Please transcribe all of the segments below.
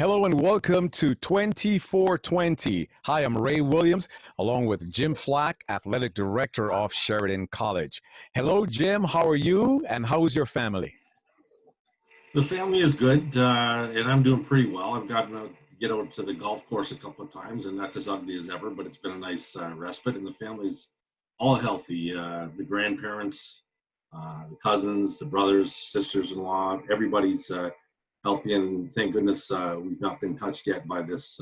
Hello and welcome to 2420. Hi, I'm Ray Williams, along with Jim Flack, Athletic Director of Sheridan College. Hello, Jim. How are you and how is your family? The family is good, and I'm doing pretty well. I've gotten to get out to the golf course a couple of times, and that's as ugly as ever, but it's been a nice respite, and the family's all healthy. The grandparents, the cousins, the brothers, sisters-in-law, everybody's healthy, and thank goodness we've not been touched yet by this,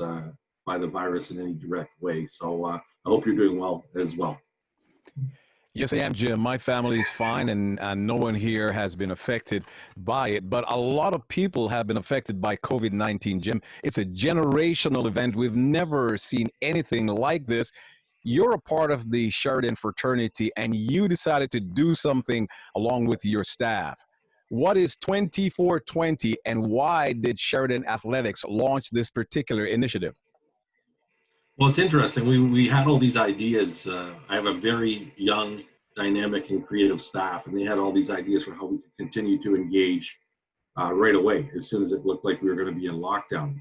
by the virus in any direct way. So I hope you're doing well as well. Yes, I am, Jim. My family is fine, and no one here has been affected by it. But a lot of people have been affected by COVID-19, Jim. It's a generational event. We've never seen anything like this. You're a part of the Sheridan fraternity, and you decided to do something along with your staff. What is 2420, and why did Sheridan Athletics launch this particular initiative? Well, it's interesting. We had all these ideas. I have a very young, dynamic, and creative staff, and they had all these ideas for how we could continue to engage right away as soon as it looked like we were going to be in lockdown.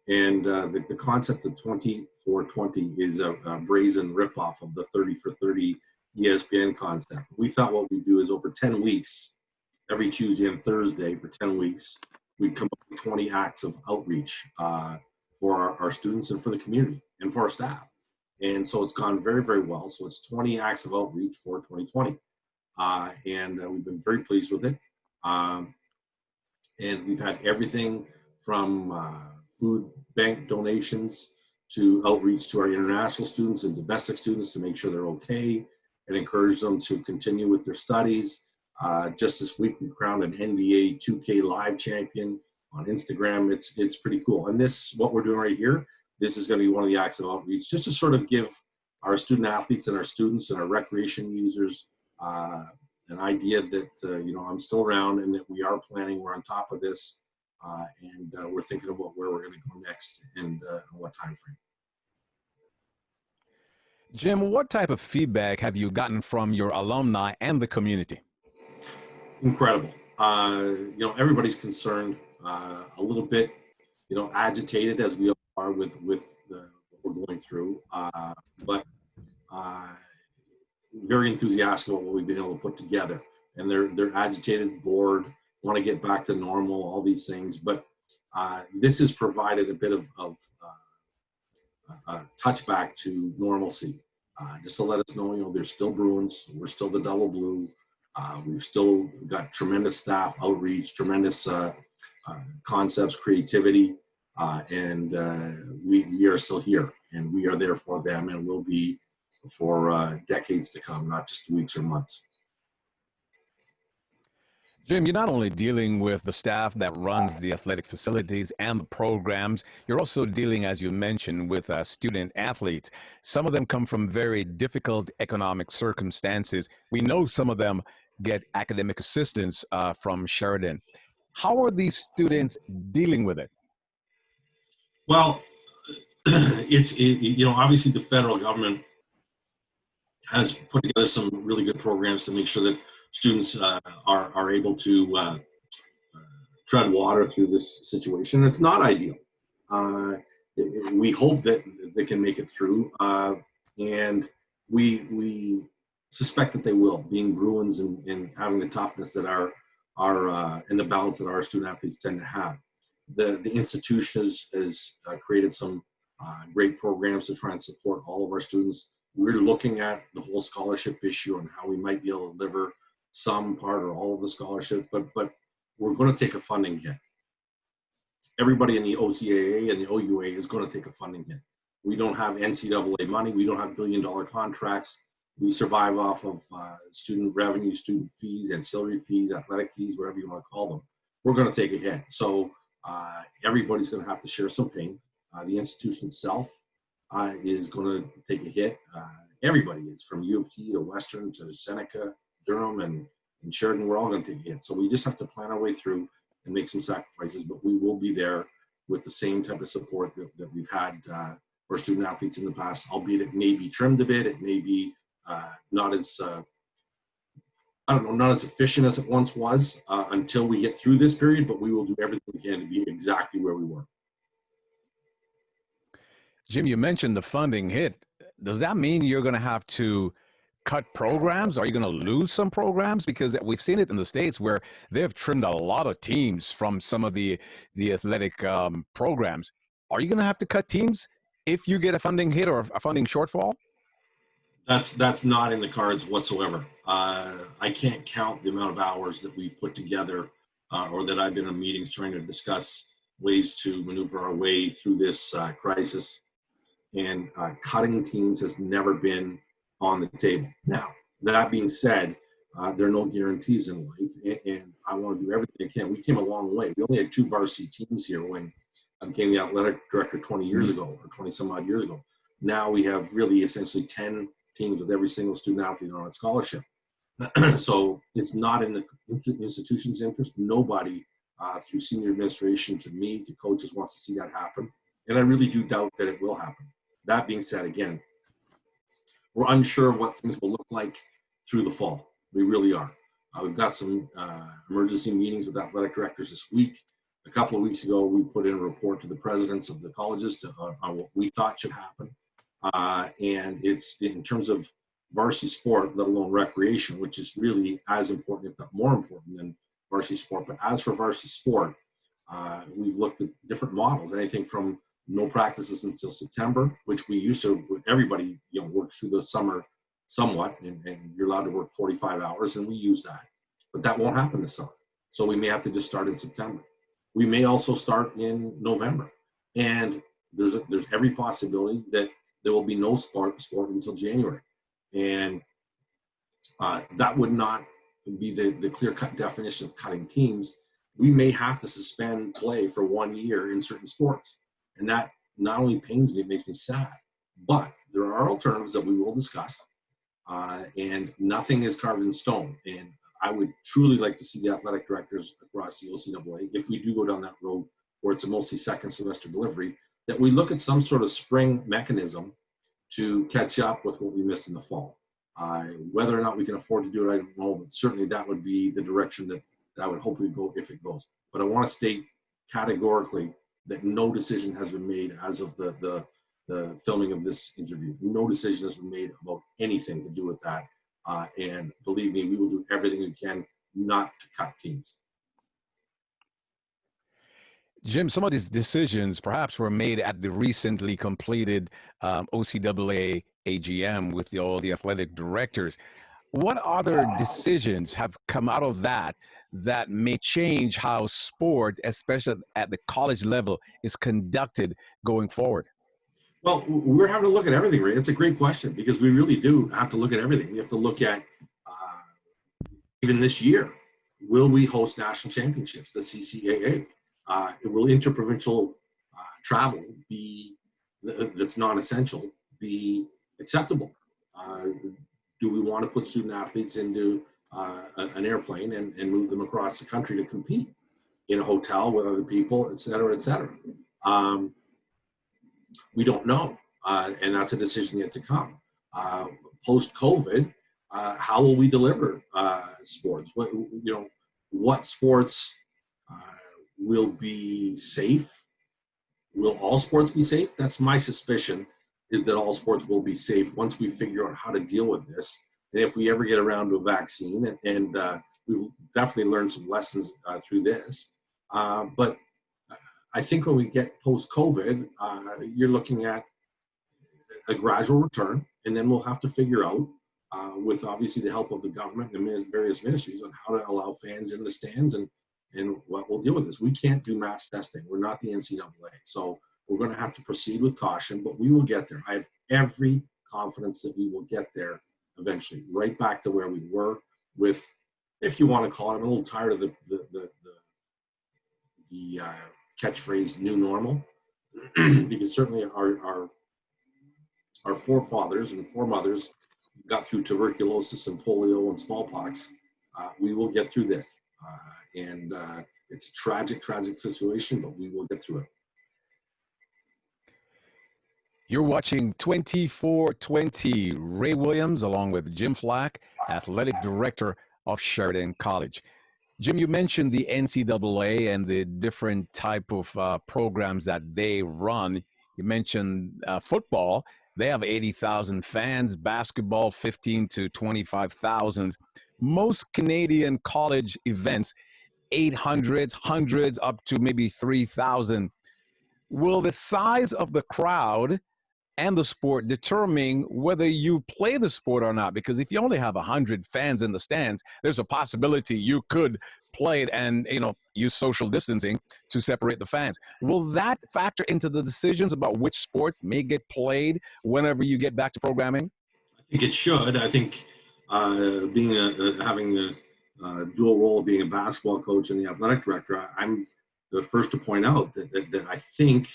And the concept of 2420 is a brazen ripoff of the 30 for 30 ESPN concept. We thought what we'd do is over 10 weeks, every Tuesday and Thursday for 10 weeks, we'd come up with 20 acts of outreach for our students and for the community and for our staff. And so it's gone very, very well. So it's 20 acts of outreach for 2020. And we've been very pleased with it. And we've had everything from food bank donations to outreach to our international students and domestic students to make sure they're okay and encourage them to continue with their studies. Just this week, we crowned an NBA 2K Live champion on Instagram. It's pretty cool. And this, what we're doing right here, this is going to be one of the acts of outreach, just to sort of give our student athletes and our students and our recreation users an idea that, I'm still around and that we are planning, we're on top of this, and we're thinking about where we're going to go next and what time frame. Jim, what type of feedback have you gotten from your alumni and the community? Incredible. Everybody's concerned, a little bit, agitated as we are with what we're going through, but very enthusiastic about what we've been able to put together. And they're agitated, bored, want to get back to normal, all these things. But this has provided a bit of a touchback to normalcy, just to let us know, there's still Bruins, we're still the double blue. We've still got tremendous staff outreach, tremendous concepts, creativity, and we are still here, and we are there for them, and will be for decades to come, not just weeks or months. Jim, you're not only dealing with the staff that runs the athletic facilities and the programs, you're also dealing, as you mentioned, with student athletes. Some of them come from very difficult economic circumstances. We know some of them get academic assistance from Sheridan. How are these students dealing with it? Well, obviously the federal government has put together some really good programs to make sure that students are able to tread water through this situation. It's not ideal. We hope that they can make it through, and we suspect that they will, being Bruins and having the toughness that our and the balance that our student athletes tend to have. The institution has created some great programs to try and support all of our students. We're looking at the whole scholarship issue and how we might be able to deliver some part or all of the scholarship, but we're going to take a funding hit. Everybody in the OCAA and the OUA is going to take a funding hit. We don't have NCAA money. We don't have billion-dollar contracts. We survive off of student revenue, student fees, ancillary fees, athletic fees, whatever you want to call them. We're going to take a hit. So everybody's going to have to share some pain. The institution itself is going to take a hit. Everybody is, from U of T to Western to Seneca, Durham, and Sheridan. We're all going to take a hit. So we just have to plan our way through and make some sacrifices, but we will be there with the same type of support that we've had for student athletes in the past, albeit it may be trimmed a bit. It may be not as not as efficient as it once was until we get through this period, but we will do everything we can to be exactly where we were. Jim, you mentioned the funding hit. Does that mean you're going to have to cut programs? Are you going to lose some programs? Because we've seen it in the States where they've trimmed a lot of teams from some of the athletic programs. Are you going to have to cut teams if you get a funding hit or a funding shortfall? That's not in the cards whatsoever. I can't count the amount of hours that we've put together, or that I've been in meetings trying to discuss ways to maneuver our way through this crisis. And cutting teams has never been on the table. Now, that being said, there are no guarantees in life, and I want to do everything I can. We came a long way. We only had 2 varsity teams here when I became the athletic director 20 years ago, or 20 some odd years ago. Now we have really essentially 10 teams with every single student athlete on a scholarship. So it's not in the institution's interest. Nobody, through senior administration to me to coaches, wants to see that happen. And I really do doubt that it will happen. That being said, again, we're unsure of what things will look like through the fall. We really are. We've got some emergency meetings with athletic directors this week. A couple of weeks ago, we put in a report to the presidents of the colleges on what we thought should happen. And it's in terms of varsity sport, let alone recreation, which is really as important, if not more important than varsity sport. But as for varsity sport, we've looked at different models, anything from no practices until September, which we used to, everybody, works through the summer somewhat, and you're allowed to work 45 hours, and we use that. But that won't happen this summer. So we may have to just start in September. We may also start in November. And there's every possibility that there will be no sport until January. And that would not be the clear-cut definition of cutting teams. We may have to suspend play for 1 year in certain sports. And that not only pains me, it makes me sad. But there are alternatives that we will discuss. And nothing is carved in stone. And I would truly like to see the athletic directors across the OCAA, if we do go down that road where it's a mostly second semester delivery, that we look at some sort of spring mechanism to catch up with what we missed in the fall. Whether or not we can afford to do it, I don't know, but certainly that would be the direction that I would hope we go if it goes. But I want to state categorically that no decision has been made as of the filming of this interview. No decision has been made about anything to do with that. And believe me, we will do everything we can not to cut teams. Jim, some of these decisions perhaps were made at the recently completed OCAA AGM with all the athletic directors. What other decisions have come out of that may change how sport, especially at the college level, is conducted going forward? Well, we're having to look at everything, Ray. It's a great question because we really do have to look at everything. We have to look at even this year, will we host national championships, the CCAA? Will interprovincial travel be that's non-essential be acceptable? Do we want to put student athletes into an airplane and move them across the country to compete in a hotel with other people, et cetera, et cetera? We don't know, and that's a decision yet to come. Post-COVID, how will we deliver sports? What sports will be safe? Will all sports be safe? That's my suspicion, is that all sports will be safe once we figure out how to deal with this. And if we ever get around to a vaccine, and we've definitely learned some lessons through this. But I think when we get post-COVID, you're looking at a gradual return, and then we'll have to figure out, with obviously the help of the government and various ministries, on how to allow fans in the stands and what we'll deal with this. We can't do mass testing. We're not the NCAA. So we're going to have to proceed with caution, but we will get there. I have every confidence that we will get there eventually, right back to where we were with, if you want to call it, I'm a little tired of the catchphrase new normal, because certainly our forefathers and foremothers got through tuberculosis and polio and smallpox. We will get through this. And it's a tragic, tragic situation, but we will get through it. You're watching 24/20. Ray Williams, along with Jim Flack, athletic director of Sheridan College. Jim, you mentioned the NCAA and the different type of programs that they run. You mentioned football. They have 80,000 fans. Basketball, 15 to 25,000. Most Canadian college events, 800, hundreds, up to maybe 3,000. Will the size of the crowd and the sport determine whether you play the sport or not? Because if you only have 100 fans in the stands, there's a possibility you could play it and, use social distancing to separate the fans. Will that factor into the decisions about which sport may get played whenever you get back to programming? I think it should. I think being having the dual role of being a basketball coach and the athletic director, I'm the first to point out that I think,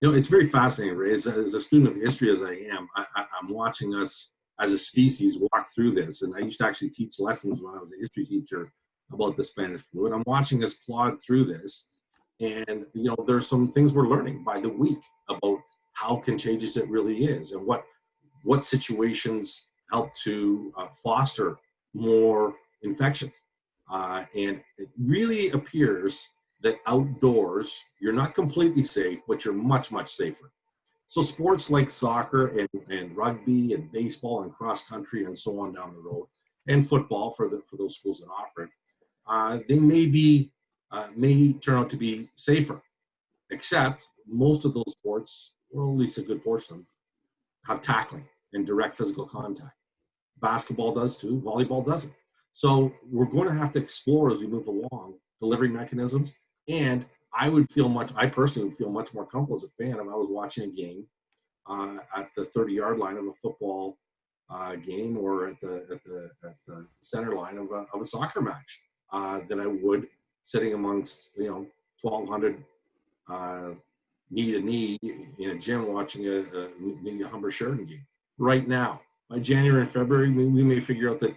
it's very fascinating, Ray. As a student of history as I am, I'm watching us as a species walk through this. And I used to actually teach lessons when I was a history teacher about the Spanish flu. And I'm watching us plod through this. And, there's some things we're learning by the week about how contagious it really is and what situations help to foster more infections. And it really appears that outdoors, you're not completely safe, but you're much, much safer. So sports like soccer and rugby and baseball and cross country and so on down the road, and football for those schools that offer it, they may turn out to be safer, except most of those sports, or at least a good portion of them, have tackling and direct physical contact. Basketball does too, volleyball doesn't. So we're going to have to explore as we move along delivery mechanisms. And I personally would feel much more comfortable as a fan if I was watching a game at the 30-yard line of a football game or at the center line of a soccer match than I would sitting amongst 1,200 knee to knee in a gym watching maybe a Humber Sheridan game. Right now, by January and February, we may figure out that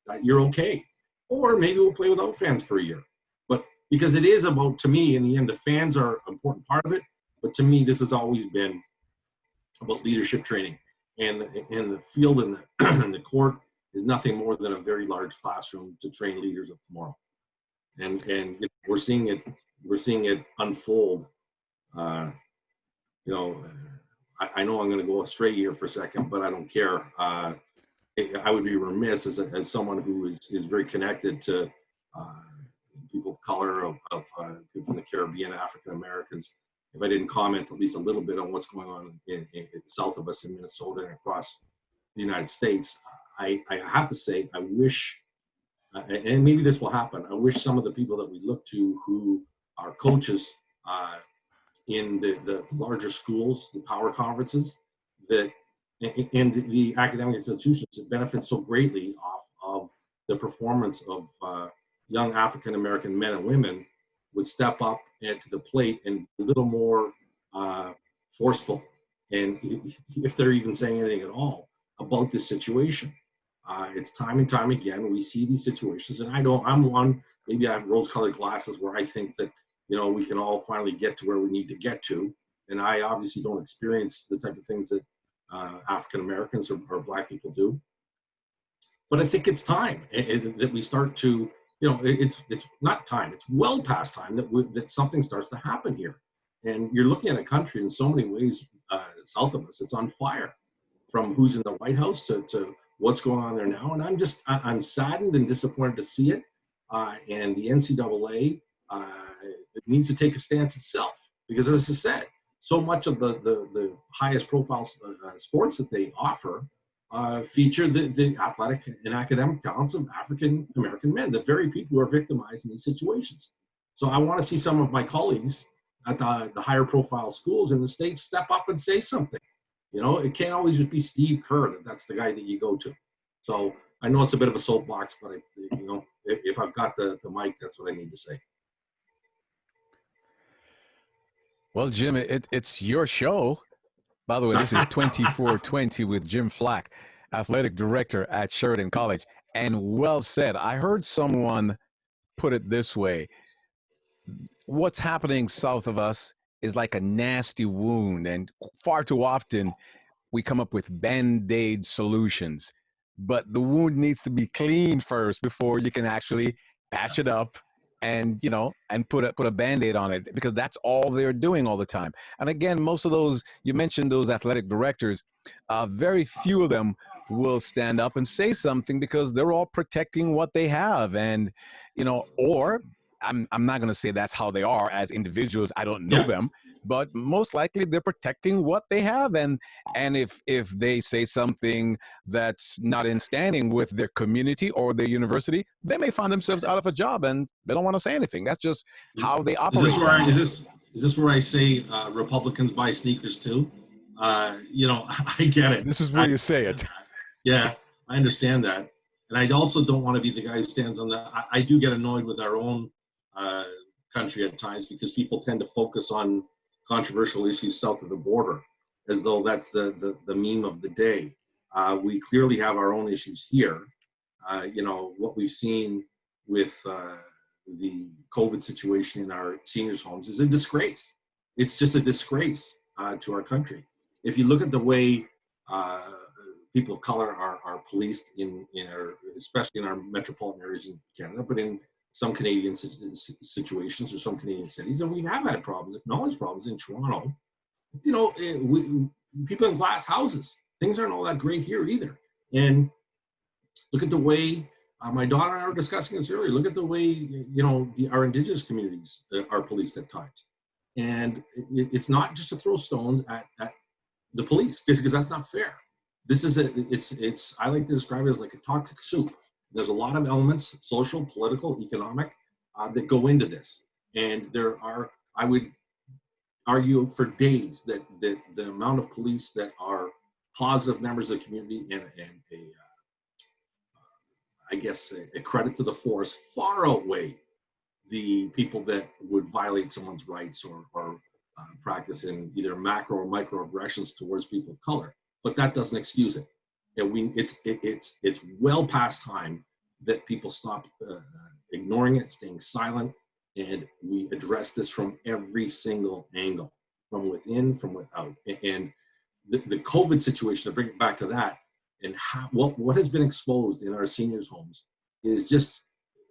that you're okay, or maybe we'll play without fans for a year. But because it is about, to me, in the end, the fans are an important part of it. But to me, this has always been about leadership training, and the field and the court is nothing more than a very large classroom to train leaders of tomorrow. And we're seeing it unfold. I know I'm going to go astray here for a second, but I don't care. I would be remiss as someone who is very connected to people of color, of people from the Caribbean, African Americans, if I didn't comment at least a little bit on what's going on in south of us in Minnesota and across the United States. I have to say, I wish, and maybe this will happen, I wish some of the people that we look to who are coaches in the larger schools, the power conferences, and the academic institutions that benefit so greatly off of the performance of young African American men and women would step up to the plate and be a little more forceful, and if they're even saying anything at all about this situation. It's time and time again we see these situations, and I'm one, maybe I have rose-colored glasses where I think that we can all finally get to where we need to get to, and I obviously don't experience the type of things that African Americans or Black people do. But I think it's time that we start to, it's not time, it's well past time that something starts to happen here. And you're looking at a country in so many ways south of us, it's on fire, from who's in the White House to what's going on there now. And I'm saddened and disappointed to see it. And the NCAA it needs to take a stance itself, because as I said, so much of the highest profile sports that they offer feature the athletic and academic talents of African American men, the very people who are victimized in these situations. So I want to see some of my colleagues at the higher profile schools in the States step up and say something. It can't always just be Steve Kerr that's the guy that you go to. So I know it's a bit of a soapbox, but if I've got the mic, that's what I need to say. Well, Jim, it's your show. By the way, this is 2420 with Jim Flack, athletic director at Sheridan College. And well said. I heard someone put it this way: what's happening south of us is like a nasty wound, and far too often we come up with band-aid solutions. But the wound needs to be clean first before you can actually patch it up and and put a band-aid on it, because that's all they're doing all the time. And again, most of those, you mentioned those athletic directors, very few of them will stand up and say something, because they're all protecting what they have. And or I'm not going to say that's how they are as individuals, I don't know Yeah. them, but most likely they're protecting what they have. And if they say something that's not in standing with their community or their university, they may find themselves out of a job, and they don't want to say anything. That's just how they Is this operate where down I, there. is this where I say Republicans buy sneakers too? I get it. This is where you say it. Yeah, I understand that. And I also don't want to be the guy who stands on the, I do get annoyed with our own uh, country at times, because people tend to focus on controversial issues south of the border as though that's the meme of the day. We clearly have our own issues here. What we've seen with the COVID situation in our seniors' homes is a disgrace. It's just a disgrace to our country. If you look at the way uh, people of color are policed especially in our metropolitan areas in Canada, but in some Canadian situations or some Canadian cities, and we have had problems, acknowledged problems in Toronto. People in glass houses, things aren't all that great here either. And look at the way my daughter and I were discussing this earlier. Look at the way our Indigenous communities are policed at times, and it's not just to throw stones at the police, because that's not fair. This is it's I like to describe it as like a toxic soup. There's a lot of elements, social, political, economic, that go into this, and I would argue for days that the amount of police that are positive members of the community and I guess a credit to the force far outweigh the people that would violate someone's rights or practice in either macro or micro aggressions towards people of color. But that doesn't excuse it. And it's well past time that people stop ignoring it, staying silent, and we address this from every single angle, from within, from without. And the COVID situation, to bring it back to that, and what has been exposed in our seniors' homes is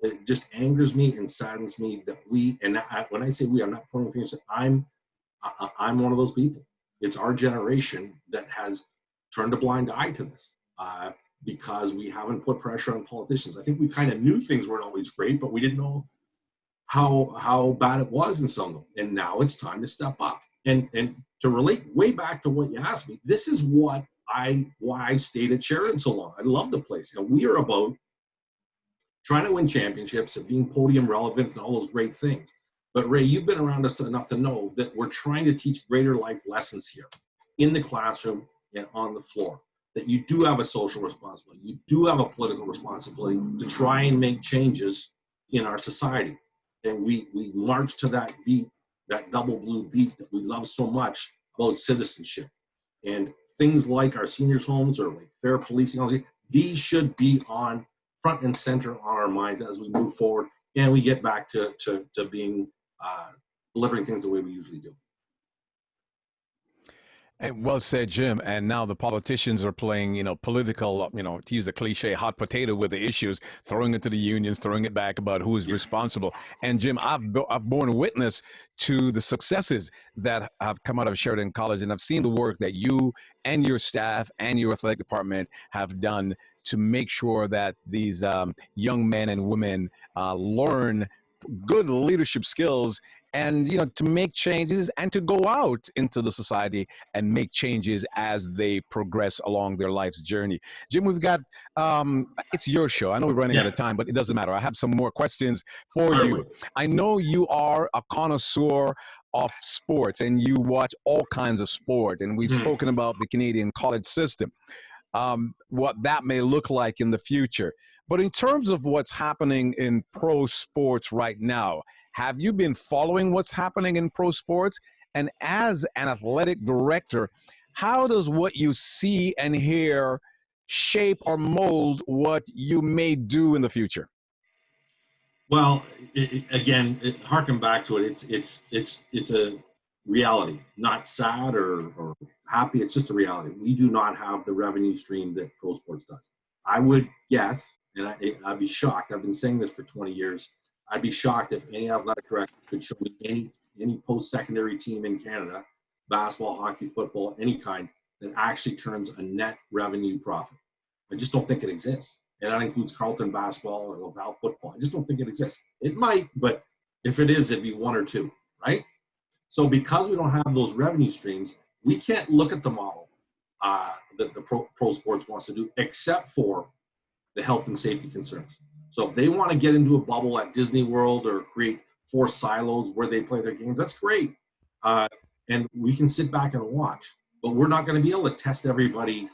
it just angers me and saddens me that when I say we, I'm not pointing fingers. I'm one of those people. It's our generation that has turned a blind eye to this because we haven't put pressure on politicians. I think we kind of knew things weren't always great, but we didn't know how bad it was in some of them. And now it's time to step up. And to relate way back to what you asked me, this is why I stayed at Sheridan so long. I love the place. And we are about trying to win championships and being podium relevant and all those great things. But Ray, you've been around us enough to know that we're trying to teach greater life lessons here in the classroom and on the floor. That you do have a social responsibility. You do have a political responsibility to try and make changes in our society. And we march to that beat, that double blue beat that we love so much about citizenship. And things like our seniors' homes or like fair policing, these should be on front and center on our minds as we move forward and we get back to being delivering things the way we usually do. And well said, Jim. And now the politicians are playing, political, to use a cliche, hot potato with the issues, throwing it to the unions, throwing it back about who is responsible. And Jim, I've borne witness to the successes that have come out of Sheridan College, and I've seen the work that you and your staff and your athletic department have done to make sure that these young men and women learn good leadership skills, and to make changes and to go out into the society and make changes as they progress along their life's journey. Jim, we've got it's your show. I know we're running out of time, but it doesn't matter. I have some more questions for you. I know you are a connoisseur of sports and you watch all kinds of sport, and we've spoken about the Canadian college system, what that may look like in the future. But in terms of what's happening in pro sports right now, have you been following what's happening in pro sports? And as an athletic director, how does what you see and hear shape or mold what you may do in the future? Well, harken back to it. It's a reality, not sad or happy. It's just a reality. We do not have the revenue stream that pro sports does. I would guess, and I'd be shocked. I've been saying this for 20 years. I'd be shocked if any athletic director could show me any post-secondary team in Canada, basketball, hockey, football, any kind, that actually turns a net revenue profit. I just don't think it exists. And that includes Carleton basketball or Laval football. I just don't think it exists. It might, but if it is, it'd be one or two, right? So because we don't have those revenue streams, we can't look at the model that the pro sports wants to do, except for the health and safety concerns. So if they want to get into a bubble at Disney World or create 4 silos where they play their games, that's great. And we can sit back and watch, but we're not going to be able to test everybody,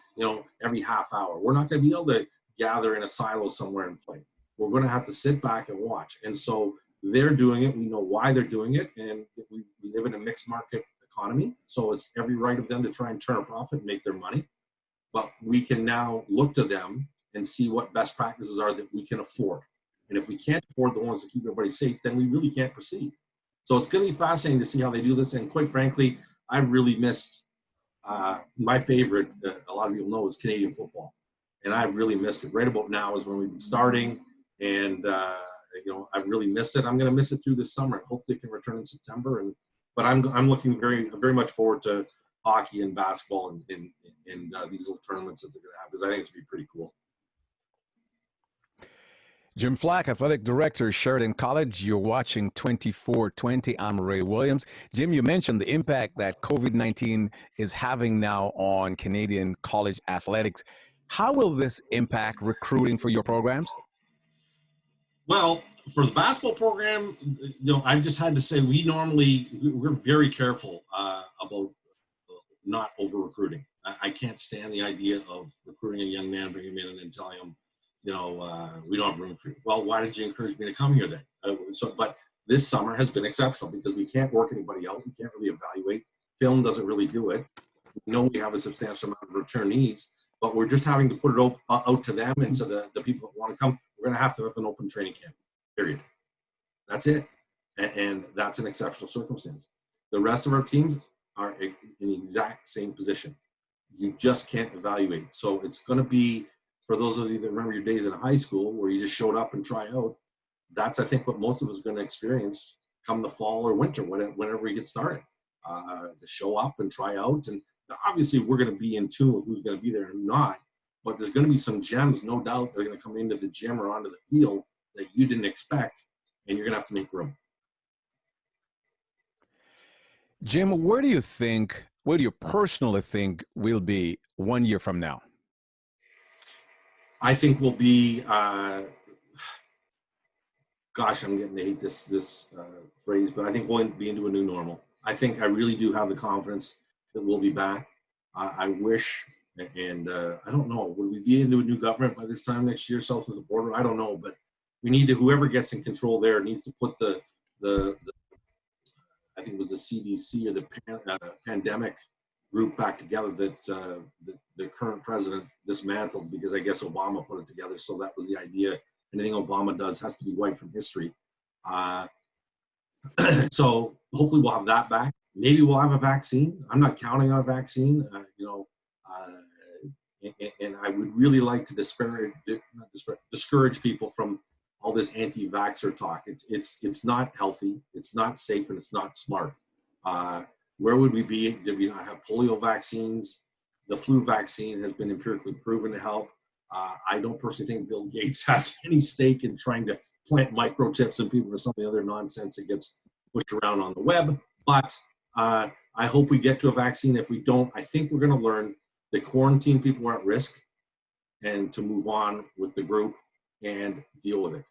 every half hour. We're not going to be able to gather in a silo somewhere and play. We're going to have to sit back and watch. And so they're doing it. We know why they're doing it. And we live in a mixed market economy. So it's every right of them to try and turn a profit and make their money. But we can now look to them and see what best practices are that we can afford. And if we can't afford the ones to keep everybody safe, then we really can't proceed. So it's going to be fascinating to see how they do this. And quite frankly, I really missed my favorite, a lot of people know, is Canadian football. And I've really missed it. Right about now is when we've been starting. And, I've really missed it. I'm going to miss it through this summer. Hopefully it can return in September. But I'm looking very, very much forward to hockey and basketball and these little tournaments that they're going to have, because I think it's going to be pretty cool. Jim Flack, Athletic Director, Sheridan College. You're watching 24/20. I'm Ray Williams. Jim, you mentioned the impact that COVID-19 is having now on Canadian college athletics. How will this impact recruiting for your programs? Well, for the basketball program, I've just had to say we're very careful about not over recruiting. I can't stand the idea of recruiting a young man, bringing him in, and then telling him, we don't have room for you. Well, why did you encourage me to come here then? But this summer has been exceptional because we can't work anybody out. We can't really evaluate. Film doesn't really do it. We know we have a substantial amount of returnees, but we're just having to put it out to them and to the people that want to come. We're going to have an open training camp, period. That's it. And that's an exceptional circumstance. The rest of our teams are in the exact same position. You just can't evaluate. So it's going to be, for those of you that remember your days in high school where you just showed up and try out, that's, I think, what most of us are going to experience come the fall or winter, whenever we get started, to show up and try out. And obviously we're going to be in tune with who's going to be there and not, but there's going to be some gems, no doubt, that are going to come into the gym or onto the field that you didn't expect, and you're going to have to make room. Jim, where do you personally think we'll be 1 year from now? I think we'll be, gosh, I'm getting to hate this phrase, but I think we'll be into a new normal. I really do have the confidence that we'll be back. I wish, and I don't know, will we be into a new government by this time next year, south of the border? I don't know, but we need to, whoever gets in control there needs to put the I think it was the CDC or the pandemic group back together that the current president dismantled, because I guess Obama put it together. So that was the idea. Anything Obama does has to be wiped from history. So hopefully we'll have that back. Maybe we'll have a vaccine. I'm not counting on a vaccine, and I would really like to discourage people from all this anti-vaxxer talk. It's not healthy, it's not safe, and it's not smart. Where would we be did we not have polio vaccines? The flu vaccine has been empirically proven to help. I don't personally think Bill Gates has any stake in trying to plant microchips in people or some of the other nonsense that gets pushed around on the web. But I hope we get to a vaccine. If we don't, I think we're going to learn that quarantine people are at risk and to move on with the group and deal with it.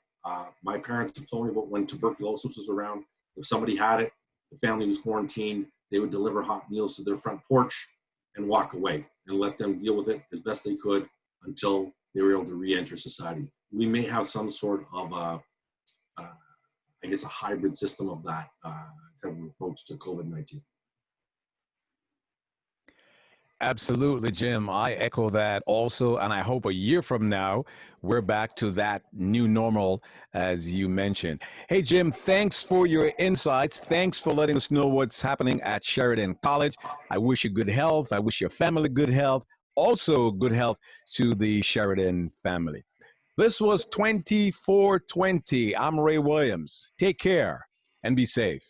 My parents have told me about when tuberculosis was around. If somebody had it, the family was quarantined, they would deliver hot meals to their front porch and walk away and let them deal with it as best they could until they were able to re-enter society. We may have some sort of, a hybrid system of that kind of approach to COVID-19. Absolutely, Jim. I echo that also. And I hope a year from now, we're back to that new normal, as you mentioned. Hey, Jim, thanks for your insights. Thanks for letting us know what's happening at Sheridan College. I wish you good health. I wish your family good health. Also, good health to the Sheridan family. This was 2420. I'm Ray Williams. Take care and be safe.